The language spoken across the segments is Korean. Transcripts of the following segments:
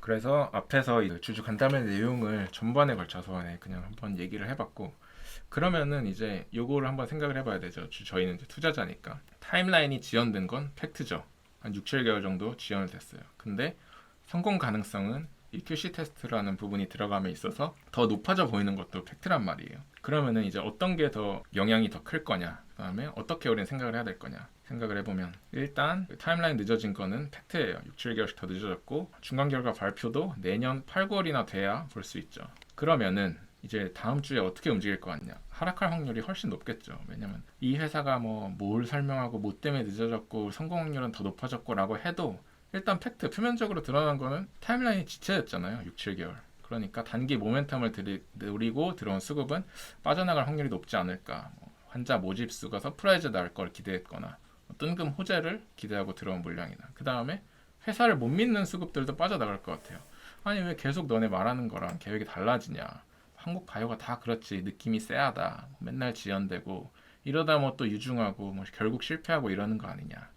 그래서 앞에서 이 주주 간담회 내용을 전반에 걸쳐서 그냥 한번 얘기를 해봤고, 그러면은 이제 요거를 한번 생각을 해봐야 되죠. 저희는 이제 투자자니까. 타임라인이 지연된 건 팩트죠. 한 6, 7개월 정도 지연을 됐어요. 근데 성공 가능성은 이 QC 테스트라는 부분이 들어감에 있어서 더 높아져 보이는 것도 팩트란 말이에요. 그러면은 이제 어떤 게 더 영향이 더 클 거냐, 그 다음에 어떻게 우리는 생각을 해야 될 거냐 생각을 해보면, 일단 타임라인 늦어진 거는 팩트예요. 6, 7개월씩 더 늦어졌고 중간 결과 발표도 내년 8, 9월이나 돼야 볼 수 있죠. 그러면은 이제 다음 주에 어떻게 움직일 것 같냐? 하락할 확률이 훨씬 높겠죠. 왜냐면 이 회사가 뭐 뭘 설명하고 뭐 때문에 늦어졌고 성공 확률은 더 높아졌고라고 해도 일단 팩트 표면적으로 드러난 거는 타임라인이 지체됐잖아요. 6, 7개월. 그러니까 단기 모멘텀을 노리고 들어온 수급은 빠져나갈 확률이 높지 않을까. 뭐 환자 모집 수가 서프라이즈 날 걸 기대했거나 뜬금 호재를 기대하고 들어온 물량이나, 그 다음에 회사를 못 믿는 수급들도 빠져나갈 것 같아요. 아니 왜 계속 너네 말하는 거랑 계획이 달라지냐, 한국 바이오가 다 그렇지, 느낌이 쎄하다, 맨날 지연되고 이러다 뭐 또 유중하고 뭐 결국 실패하고 이러는 거 아니냐.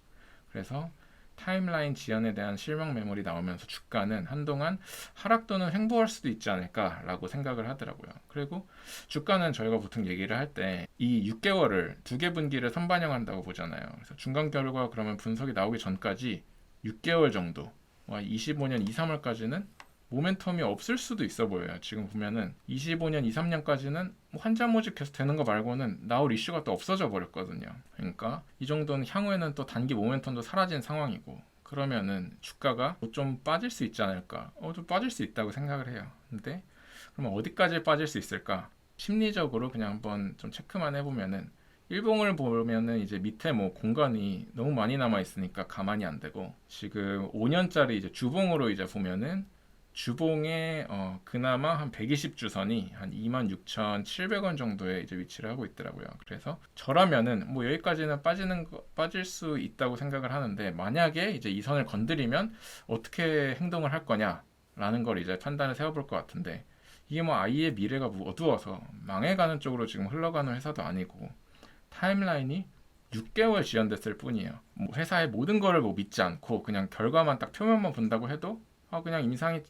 그래서 타임라인 지연에 대한 실망 매물이 나오면서 주가는 한동안 하락 또는 횡보할 수도 있지 않을까라고 생각을 하더라고요. 그리고 주가는 저희가 보통 얘기를 할 때 이 6개월을 두 개 분기를 선반영한다고 보잖아요. 그래서 중간 결과 그러면 분석이 나오기 전까지 6개월 정도, 25년 2, 3월까지는 모멘텀이 없을 수도 있어 보여요. 지금 보면은 25년 2, 3년까지는 환자 모집 계속 되는 거 말고는 나올 이슈가 또 없어져 버렸거든요. 그러니까 이 정도는 향후에는 또 단기 모멘텀도 사라진 상황이고, 그러면은 주가가 좀 빠질 수 있지 않을까? 좀 빠질 수 있다고 생각을 해요. 근데 그러면 어디까지 빠질 수 있을까? 심리적으로 그냥 한번 좀 체크만 해보면은, 일봉을 보면은 이제 밑에 뭐 공간이 너무 많이 남아 있으니까 가만히 안 되고, 지금 5년짜리 이제 주봉으로 이제 보면은 주봉에 그나마 한 120주선이 한 26,700원 정도에 이제 위치를 하고 있더라고요. 그래서 저라면은 뭐 여기까지는 빠질 수 있다고 생각을 하는데, 만약에 이제 이 선을 건드리면 어떻게 행동을 할 거냐라는 걸 이제 판단을 세워볼 것 같은데, 이게 뭐 아이의 미래가 어두워서 망해가는 쪽으로 지금 흘러가는 회사도 아니고, 타임라인이 6개월 지연됐을 뿐이에요. 뭐 회사의 모든 거를 뭐 믿지 않고 그냥 결과만 딱 표면만 본다고 해도 그냥 임상이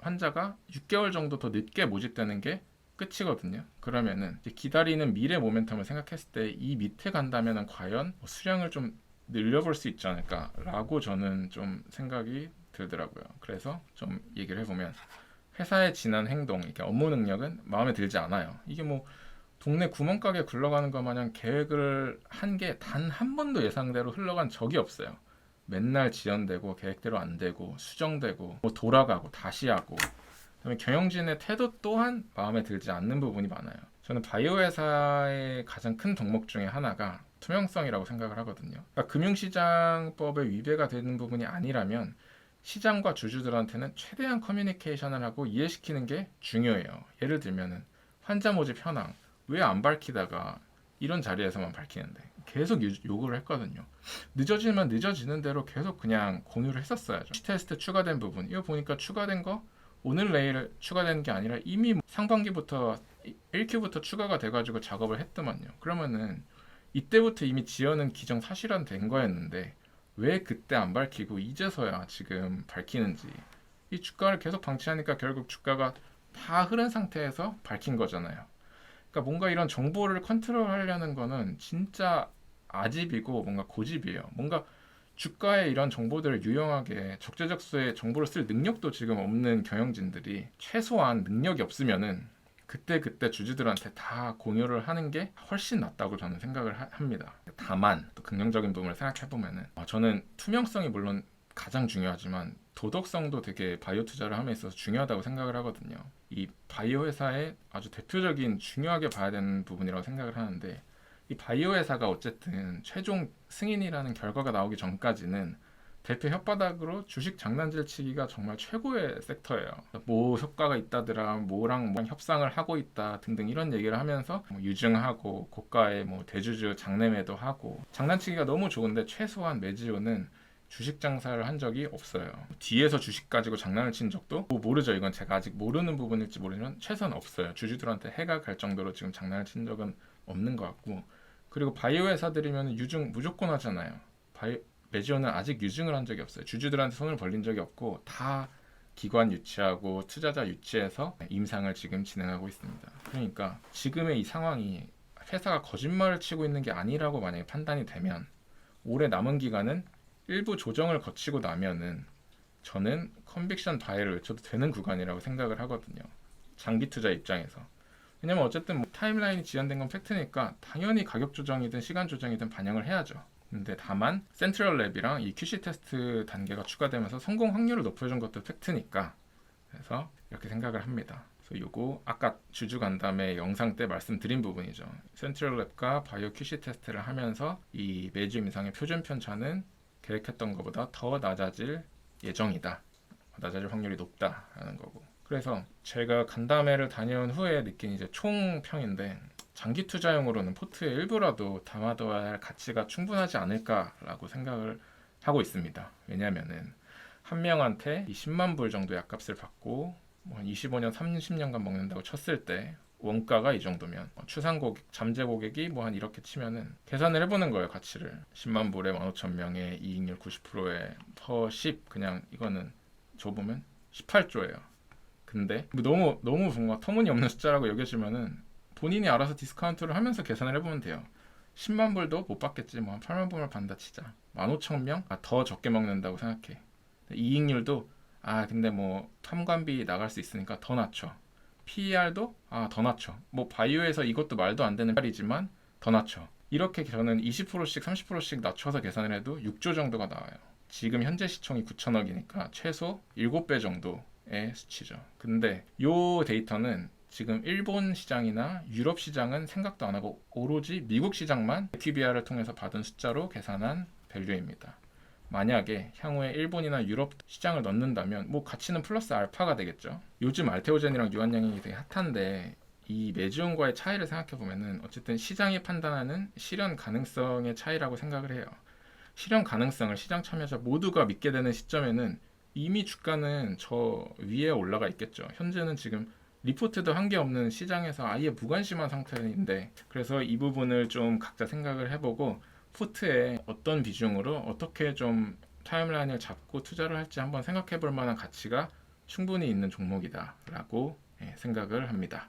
환자가 6개월 정도 더 늦게 모집되는 게 끝이거든요. 그러면은 이제 기다리는 미래 모멘텀을 생각했을 때 이 밑에 간다면은 과연 수량을 좀 늘려볼 수 있지 않을까라고 저는 좀 생각이 들더라고요. 그래서 좀 얘기를 해보면, 회사의 지난 행동, 이렇게 업무 능력은 마음에 들지 않아요. 이게 뭐 동네 구멍가게 굴러가는 것 마냥 계획을 한 게 단 한 번도 예상대로 흘러간 적이 없어요. 맨날 지연되고 계획대로 안 되고 수정되고 뭐 돌아가고 다시 하고, 그다음에 경영진의 태도 또한 마음에 들지 않는 부분이 많아요. 저는 바이오 회사의 가장 큰 덕목 중에 하나가 투명성이라고 생각을 하거든요. 그러니까 금융시장법에 위배가 되는 부분이 아니라면 시장과 주주들한테는 최대한 커뮤니케이션을 하고 이해시키는 게 중요해요. 예를 들면은 환자 모집 현황 왜 안 밝히다가 이런 자리에서만 밝히는데 계속 요구를 했거든요. 늦어지면 늦어지는 대로 계속 그냥 공유를 했었어야죠. 테스트 추가된 부분, 이거 보니까 추가된 거 오늘 내일 추가된 게 아니라 이미 상반기부터 1Q부터 추가가 돼가지고 작업을 했더만요. 그러면은 이때부터 이미 지연은 기정사실화된 거였는데 왜 그때 안 밝히고 이제서야 지금 밝히는지. 이 주가를 계속 방치하니까 결국 주가가 다 흐른 상태에서 밝힌 거잖아요. 그러니까 뭔가 이런 정보를 컨트롤하려는 거는 진짜 아집이고 뭔가 고집이에요. 뭔가 주가에 이런 정보들을 유용하게 적재적소에 정보를 쓸 능력도 지금 없는 경영진들이 최소한 능력이 없으면은 그때 주주들한테 다 공유를 하는 게 훨씬 낫다고 저는 생각을 합니다. 다만 또 긍정적인 부분을 생각해 보면은 저는 투명성이 물론 가장 중요하지만 도덕성도 되게 바이오 투자를 함에 있어서 중요하다고 생각을 하거든요. 이 바이오 회사의 아주 대표적인 중요하게 봐야 되는 부분이라고 생각을 하는데, 이 바이오 회사가 어쨌든 최종 승인이라는 결과가 나오기 전까지는 대표 혓바닥으로 주식 장난질 치기가 정말 최고의 섹터예요. 뭐 효과가 있다더라, 뭐랑 협상을 하고 있다 등등 이런 얘기를 하면서 뭐 유증하고 고가의 뭐 대주주 장내매도 하고 장난치기가 너무 좋은데, 최소한 매지오는 주식 장사를 한 적이 없어요. 뒤에서 주식 가지고 장난을 친 적도 뭐 모르죠. 이건 제가 아직 모르는 부분일지 모르지만 최소한 없어요. 주주들한테 해가 갈 정도로 지금 장난을 친 적은 없는 것 같고, 그리고 바이오 회사들이면 유증 무조건 하잖아요. 매지오는 아직 유증을 한 적이 없어요. 주주들한테 손을 벌린 적이 없고 다 기관 유치하고 투자자 유치해서 임상을 지금 진행하고 있습니다. 그러니까 지금의 이 상황이 회사가 거짓말을 치고 있는 게 아니라고 만약에 판단이 되면 올해 남은 기간은 일부 조정을 거치고 나면은 저는 컨빅션 바이를 외쳐도 되는 구간이라고 생각을 하거든요. 장기 투자 입장에서. 왜냐면 어쨌든 뭐 타임라인이 지연된 건 팩트니까 당연히 가격 조정이든 시간 조정이든 반영을 해야죠. 근데 다만 센트럴 랩이랑 이 QC 테스트 단계가 추가되면서 성공 확률을 높여준 것도 팩트니까 그래서 이렇게 생각을 합니다. 그래서 요거 아까 주주 간담회 영상 때 말씀드린 부분이죠. 센트럴 랩과 바이오 QC 테스트를 하면서 이 매주 임상의 표준 편차는 계획했던 것보다 더 낮아질 예정이다. 낮아질 확률이 높다라는 거고. 그래서 제가 간담회를 다녀온 후에 느낀 이제 총평인데 장기 투자용으로는 포트의 일부라도 담아둬야 할 가치가 충분하지 않을까라고 생각을 하고 있습니다. 왜냐면은 한 명한테 10만 불 정도의 약값을 받고 뭐 25년, 30년간 먹는다고 쳤을 때 원가가 이 정도면 추상 고객, 잠재 고객이 뭐 한 이렇게 치면은 계산을 해보는 거예요. 가치를 10만 불에 15,000명에 이익률 90%에 per 10 그냥 이거는 줘보면 18조예요. 근데 너무 뭔가 터무니없는 숫자라고 여겨지면은 본인이 알아서 디스카운트를 하면서 계산을 해보면 돼요. 10만 불도 못 받겠지. 뭐 한 8만 불을 받는다 치자. 15,000명? 더 적게 먹는다고 생각해. 이익률도 근데 뭐 탐관비 나갈 수 있으니까 더 낮춰. PER도 더 낮춰. 뭐 바이오에서 이것도 말도 안 되는 말이지만 더 낮춰. 이렇게 저는 20%씩 30%씩 낮춰서 계산을 해도 6조 정도가 나와요. 지금 현재 시총이 9천억이니까 최소 7배 정도의 수치죠. 근데 요 데이터는 지금 일본 시장이나 유럽 시장은 생각도 안 하고 오로지 미국 시장만 QBR을 통해서 받은 숫자로 계산한 밸류입니다. 만약에 향후에 일본이나 유럽 시장을 넣는다면 뭐 가치는 플러스 알파가 되겠죠. 요즘 알테오젠이랑 유한양이 되게 핫한데 이 메지온과의 차이를 생각해 보면은 어쨌든 시장이 판단하는 실현 가능성의 차이라고 생각을 해요. 실현 가능성을 시장 참여자 모두가 믿게 되는 시점에는 이미 주가는 저 위에 올라가 있겠죠. 현재는 지금 리포트도 한 게 없는 시장에서 아예 무관심한 상태인데 그래서 이 부분을 좀 각자 생각을 해보고 푸트에 어떤 비중으로 어떻게 좀 타임라인을 잡고 투자를 할지 한번 생각해 볼 만한 가치가 충분히 있는 종목이다라고 생각을 합니다.